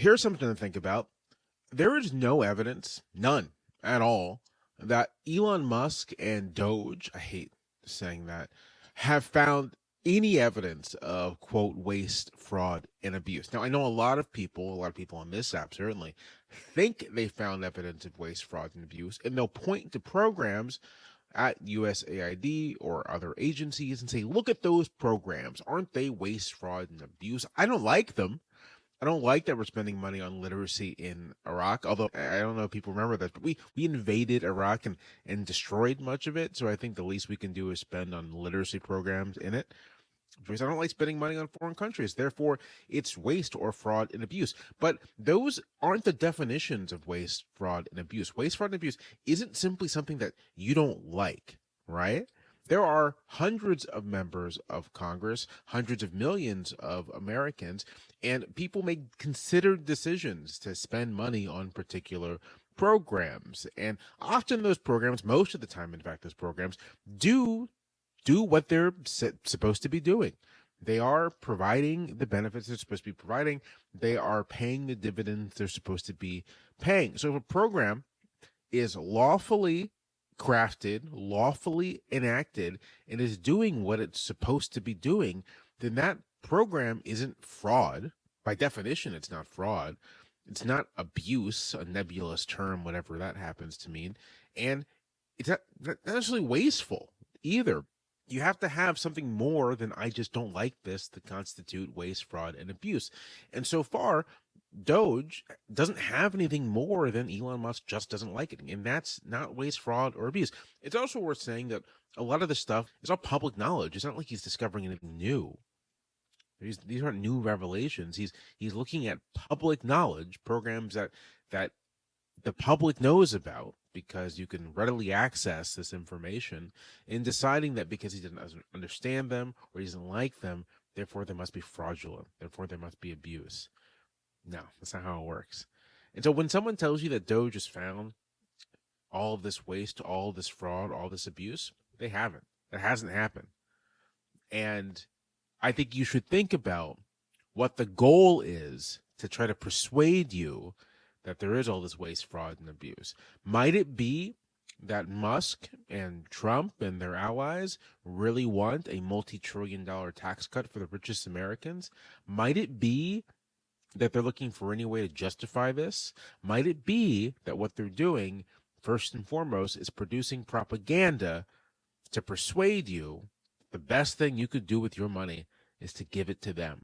here's something to think about. There is no evidence, none at all, that Elon Musk and Doge, I hate saying that, have found any evidence of, quote, waste, fraud, and abuse. Now, I know a lot of people on this app certainly, think they found evidence of waste, fraud, and abuse, and they'll point to programs at USAID or other agencies and say, look at those programs. Aren't they waste, fraud, and abuse? I don't like them. I don't like that we're spending money on literacy in Iraq, although I don't know if people remember that, but we invaded Iraq and destroyed much of it. So I think the least we can do is spend on literacy programs in it. Because I don't like spending money on foreign countries. Therefore, it's waste or fraud and abuse. But those aren't the definitions of waste, fraud, and abuse. Waste, fraud, and abuse isn't simply something that you don't like, right? There are hundreds of members of Congress, hundreds of millions of Americans, and people make considered decisions to spend money on particular programs. And often those programs, most of the time, in fact, those programs do what they're supposed to be doing. They are providing the benefits they're supposed to be providing. They are paying the dividends they're supposed to be paying. So if a program is lawfully crafted, lawfully enacted, and is doing what it's supposed to be doing, then that program isn't fraud. By definition, it's not fraud. It's not abuse, a nebulous term, whatever that happens to mean. And it's not necessarily wasteful either. You have to have something more than I just don't like this to constitute waste, fraud, and abuse. And so far, Doge doesn't have anything more than Elon Musk just doesn't like it. And that's not waste, fraud, or abuse. It's also worth saying that a lot of this stuff is all public knowledge. It's not like he's discovering anything new. These aren't new revelations. He's looking at public knowledge, programs that the public knows about, because you can readily access this information, in deciding that because he doesn't understand them or he doesn't like them, therefore they must be fraudulent, therefore there must be abuse. No, that's not how it works. And so when someone tells you that Doge has found all of this waste, all of this fraud, all this abuse, they haven't. It hasn't happened. And I think you should think about what the goal is to try to persuade you that there is all this waste, fraud, and abuse. Might it be that Musk and Trump and their allies really want a multi-trillion-dollar tax cut for the richest Americans? Might it be that they're looking for any way to justify this? Might it be that what they're doing, first and foremost, is producing propaganda to persuade you the best thing you could do with your money is to give it to them?